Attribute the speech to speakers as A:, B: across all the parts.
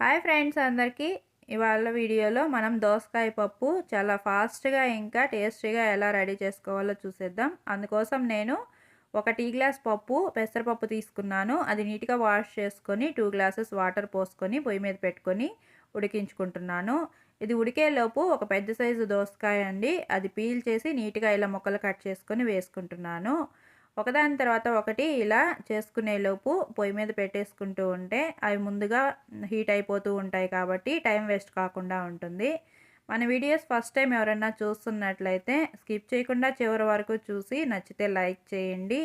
A: Hi friends అందరికీ ఇవాళ వీడియోలో మనం దోసకాయ పప్పు చాలా ఫాస్ట్గా ఇంకా టేస్టీగా ఎలా రెడీ చేసుకోవాలో చూసేద్దాం. అందుకోసం నేను ఒక టీ గ్లాస్ పప్పు పెసరపప్పు తీసుకున్నాను. అది నీట్గా వాష్ చేసుకొని 2 గ్లాసెస్ వాటర్ పోసుకొని పొయ్యి మీద పెట్టుకొని ఉడికించుకుంటున్నాను. ఇది ఉడికేలోపు ఒక పెద్ద సైజు దోసకాయ అండి, అది పీల్ చేసి నీట్గా ఇలా ముక్కలు కట్ చేసుకొని వేసుకుంటున్నాను. ఒకదాని తర్వాత ఒకటి ఇలా చేసుకునేలోపు పొయ్యి మీద పెట్టేసుకుంటూ ఉంటే అవి ముందుగా హీట్ అయిపోతూ ఉంటాయి కాబట్టి టైం వేస్ట్ కాకుండా ఉంటుంది. మన వీడియోస్ ఫస్ట్ టైం ఎవరైనా చూస్తున్నట్లయితే స్కిప్ చేయకుండా చివరి వరకు చూసి నచ్చితే లైక్ చేయండి.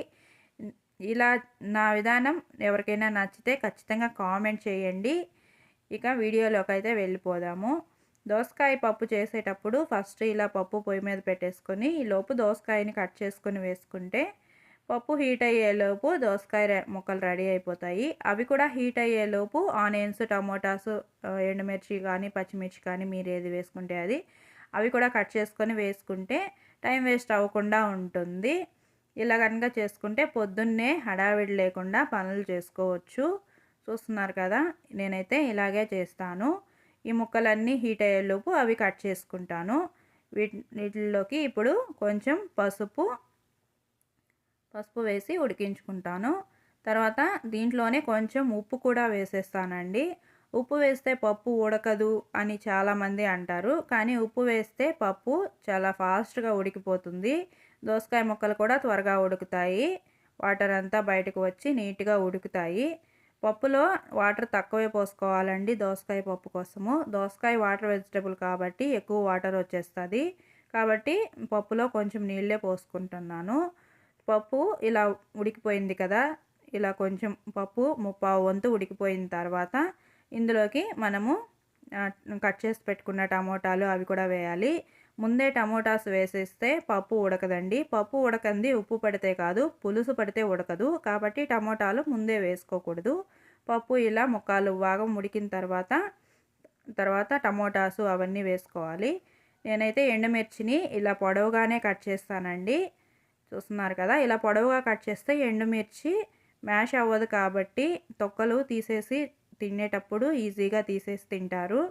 A: ఇలా నా విధానం ఎవరికైనా నచ్చితే ఖచ్చితంగా కామెంట్ చేయండి. ఇక వీడియోలోకి అయితే వెళ్ళిపోదాము. దోసకాయ పప్పు చేసేటప్పుడు ఫస్ట్ ఇలా పప్పు పొయ్యి మీద పెట్టేసుకొని ఈలోపు దోసకాయని కట్ చేసుకొని వేసుకుంటే పప్పు హీట్ అయ్యేలోపు దోసకాయ ముక్కలు రెడీ అయిపోతాయి. అవి కూడా హీట్ అయ్యేలోపు ఆనియన్స్, టమోటాస్, ఎండుమిర్చి కానీ పచ్చిమిర్చి కానీ మీరు ఏది వేసుకుంటే అది అవి కూడా కట్ చేసుకొని వేసుకుంటే టైం వేస్ట్ అవ్వకుండా ఉంటుంది. ఇలా కనుక చేసుకుంటే పొద్దున్నే హడావిడి లేకుండా పనులు చేసుకోవచ్చు. చూస్తున్నారు కదా, నేనైతే ఇలాగే చేస్తాను. ఈ ముక్కలన్నీ హీట్ అయ్యేలోపు అవి కట్ చేసుకుంటాను. వీటిలోకి ఇప్పుడు కొంచెం పసుపు వేసి ఉడికించుకుంటాను. తర్వాత దీంట్లోనే కొంచెం ఉప్పు కూడా వేసేస్తానండి. ఉప్పు వేస్తే పప్పు ఉడకదు అని చాలామంది అంటారు, కానీ ఉప్పు వేస్తే పప్పు చాలా ఫాస్ట్గా ఉడికిపోతుంది. దోసకాయ ముక్కలు కూడా త్వరగా ఉడుకుతాయి. వాటర్ అంతా బయటకు వచ్చి నీట్గా ఉడుకుతాయి. పప్పులో వాటర్ తక్కువే పోసుకోవాలండి దోసకాయ పప్పు కోసము. దోసకాయ వాటర్ వెజిటబుల్ కాబట్టి ఎక్కువ వాటర్ వచ్చేస్తుంది. కాబట్టి పప్పులో కొంచెం నీళ్ళే పోసుకుంటున్నాను. పప్పు ఇలా ఉడికిపోయింది కదా, ఇలా కొంచెం పప్పు ముప్పావు వంతు ఉడికిపోయిన తర్వాత ఇందులోకి మనము కట్ చేసి పెట్టుకున్న టమోటాలు అవి కూడా వేయాలి. ముందే టమోటాస్ వేసేస్తే పప్పు ఉడకదండి. పప్పు ఉడకంది ఉప్పు పడితే కాదు, పులుసు పడితే ఉడకదు. కాబట్టి టమోటాలు ముందే వేసుకోకూడదు. పప్పు ఇలా ముక్కాలు భాగం ఉడికిన తర్వాత టమోటాసు అవన్నీ వేసుకోవాలి. నేనైతే ఎండుమిర్చిని ఇలా పొడవుగానే కట్ చేస్తానండి. చూస్తున్నారు కదా, ఇలా పొడవుగా కట్ చేస్తే ఎండుమిర్చి మ్యాష్ అవ్వదు కాబట్టి తొక్కలు తీసేసి తినేటప్పుడు ఈజీగా తీసేసి తింటారు.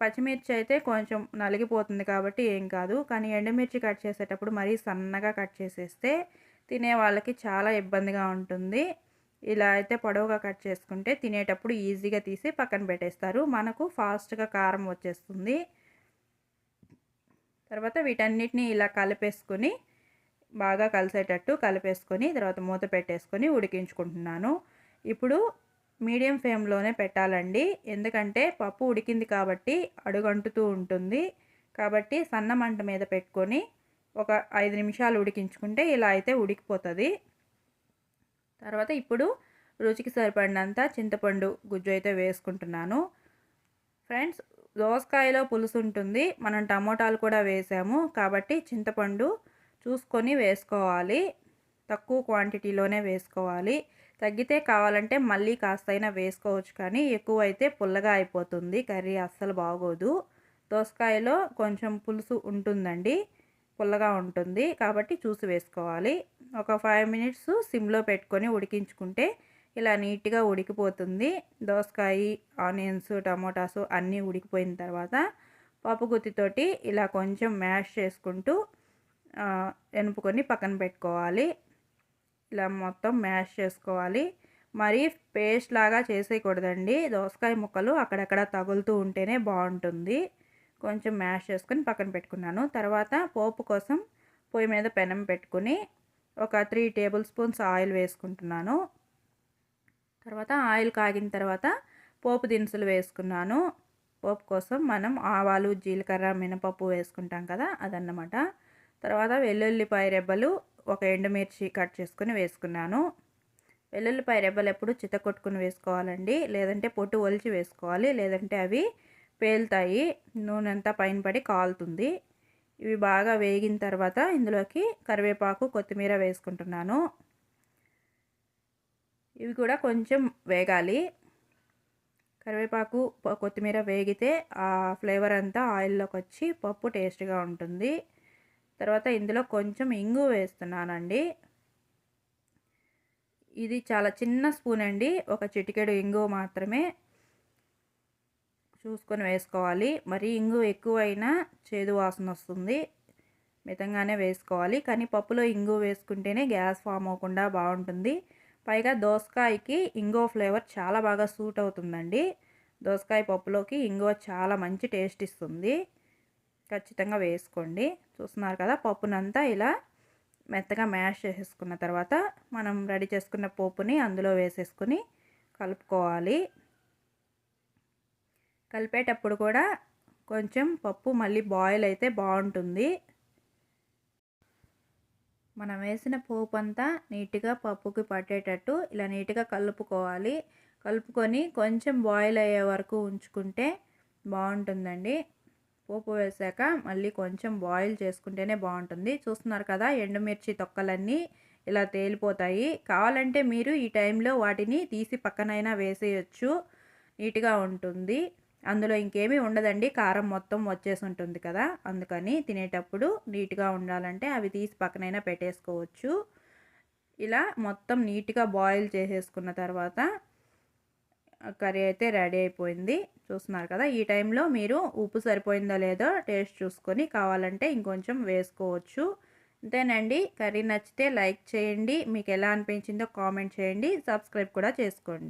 A: పచ్చిమిర్చి అయితే కొంచెం నలిగిపోతుంది కాబట్టి ఏం కాదు, కానీ ఎండుమిర్చి కట్ చేసేటప్పుడు మరీ సన్నగా కట్ చేసేస్తే తినే వాళ్ళకి చాలా ఇబ్బందిగా ఉంటుంది. ఇలా అయితే పొడవుగా కట్ చేసుకుంటే తినేటప్పుడు ఈజీగా తీసి పక్కన పెట్టేస్తారు. మనకు ఫాస్ట్గా కారం వచ్చేస్తుంది. తర్వాత వీటన్నిటిని ఇలా కలిపేసుకొని బాగా కలిసేటట్టు కలిపేసుకొని తర్వాత మూత పెట్టేసుకొని ఉడికించుకుంటున్నాను. ఇప్పుడు మీడియం ఫ్లేమ్లోనే పెట్టాలండి, ఎందుకంటే పప్పు ఉడికింది కాబట్టి అడుగంటుతూ ఉంటుంది. కాబట్టి సన్న మంట మీద పెట్టుకొని ఒక 5 నిమిషాలు ఉడికించుకుంటే ఇలా అయితే ఉడికిపోతుంది. తర్వాత ఇప్పుడు రుచికి సరిపడినంత చింతపండు గుజ్జు అయితే వేసుకుంటున్నాను. ఫ్రెండ్స్, దోసకాయలో పులుసు ఉంటుంది, మనం టమోటాలు కూడా వేసాము కాబట్టి చింతపండు చూసుకొని వేసుకోవాలి. తక్కువ క్వాంటిటీలోనే వేసుకోవాలి. తగ్గితే కావాలంటే మళ్ళీ కాస్తైనా వేసుకోవచ్చు, కానీ ఎక్కువ అయితే పుల్లగా అయిపోతుంది, కర్రీ అస్సలు బాగోదు. దోసకాయలో కొంచెం పులుసు ఉంటుందండి, పుల్లగా ఉంటుంది కాబట్టి చూసి వేసుకోవాలి. ఒక 5 మినిట్స్ సిమ్లో పెట్టుకొని ఉడికించుకుంటే ఇలా నీట్గా ఉడికిపోతుంది. దోసకాయ, ఆనియన్స్, టమోటాసు అన్నీ ఉడికిపోయిన తర్వాత పప్పు గుత్తితోటి ఇలా కొంచెం మ్యాష్ చేసుకుంటూ ఎనుపుకొని పక్కన పెట్టుకోవాలి. ఇలా మొత్తం మ్యాష్ చేసుకోవాలి. మరీ పేస్ట్ లాగా చేసేయకూడదండి. దోసకాయ ముక్కలు అక్కడక్కడ తగులుతూ ఉంటేనే బాగుంటుంది. కొంచెం మ్యాష్ చేసుకొని పక్కన పెట్టుకున్నాను. తర్వాత పోపు కోసం పొయ్యి మీద పెనం పెట్టుకుని ఒక 3 టేబుల్ స్పూన్స్ ఆయిల్ వేసుకుంటున్నాను. తర్వాత ఆయిల్ కాగిన తర్వాత పోపు దినుసులు వేసుకున్నాను. పోపు కోసం మనం ఆవాలు, జీలకర్ర, మినపప్పు వేసుకుంటాం కదా, అదన్నమాట. తర్వాత వెల్లుల్లిపాయ రెబ్బలు, ఒక ఎండుమిర్చి కట్ చేసుకుని వేసుకున్నాను. వెల్లుల్లిపాయ రెబ్బలు ఎప్పుడు చితకొట్టుకుని వేసుకోవాలండి, లేదంటే పొట్టు ఒలిచి వేసుకోవాలి, లేదంటే అవి పేలుతాయి, నూనె అంతా పైన పడి కాలుతుంది. ఇవి బాగా వేగిన తర్వాత ఇందులోకి కరివేపాకు, కొత్తిమీర వేసుకుంటున్నాను. ఇవి కూడా కొంచెం వేగాలి. కరివేపాకు, కొత్తిమీర వేగితే ఆ ఫ్లేవర్ అంతా ఆయిల్లోకి వచ్చి పప్పు టేస్ట్గా ఉంటుంది. తర్వాత ఇందులో కొంచెం ఇంగు వేస్తున్నానండి. ఇది చాలా చిన్న స్పూన్ అండి, ఒక చిటికెడు ఇంగు మాత్రమే. చూసుకొని వేసుకోవాలి. మరి ఇంగు ఎక్కువైనా చేదు వాసన వస్తుంది. మితంగానే వేసుకోవాలి. కానీ పప్పులో ఇంగు వేసుకుంటేనే గ్యాస్ ఫామ్ అవ్వకుండా బాగుంటుంది. పైగా దోసకాయకి ఇంగువ ఫ్లేవర్ చాలా బాగా సూట్ అవుతుందండి. దోసకాయ పప్పులోకి ఇంగువ చాలా మంచి టేస్ట్ ఇస్తుంది. ఖచ్చితంగా వేసుకోండి. చూస్తున్నారు కదా, పప్పునంతా ఇలా మెత్తగా మ్యాష్ చేసేసుకున్న తర్వాత మనం రెడీ చేసుకున్న పోపుని అందులో వేసేసుకుని కలుపుకోవాలి. కలిపేటప్పుడు కూడా కొంచెం పప్పు మళ్ళీ బాయిల్ అయితే బాగుంటుంది. మనం వేసిన పోపు అంతా నీట్గా పప్పుకి పట్టేటట్టు ఇలా నీట్గా కలుపుకోవాలి. కలుపుకొని కొంచెం బాయిల్ అయ్యే వరకు ఉంచుకుంటే బాగుంటుందండి. పోపు వేసాక మళ్ళీ కొంచెం బాయిల్ చేసుకుంటేనే బాగుంటుంది. చూస్తున్నారు కదా, ఎండుమిర్చి తొక్కలన్నీ ఇలా తేలిపోతాయి. కావాలంటే మీరు ఈ టైంలో వాటిని తీసి పక్కనైనా వేసేయచ్చు, నీట్గా ఉంటుంది. అందులో ఇంకేమీ ఉండదండి, కారం మొత్తం వచ్చేసి ఉంటుంది కదా, అందుకని తినేటప్పుడు నీట్గా ఉండాలంటే అవి తీసి పక్కనైనా పెట్టేసుకోవచ్చు. ఇలా మొత్తం నీట్గా బాయిల్ చేసేసుకున్న తర్వాత కర్రీ అయితే రెడీ అయిపోయింది. చూస్తున్నారు కదా, ఈ టైంలో మీరు ఉప్పు సరిపోయిందో లేదో టేస్ట్ చూసుకొని కావాలంటే ఇంకొంచెం వేసుకోవచ్చు. అంతేనండి. కర్రీ నచ్చితే లైక్ చేయండి. మీకు ఎలా అనిపించిందో కామెంట్ చేయండి. సబ్స్క్రైబ్ కూడా చేసుకోండి.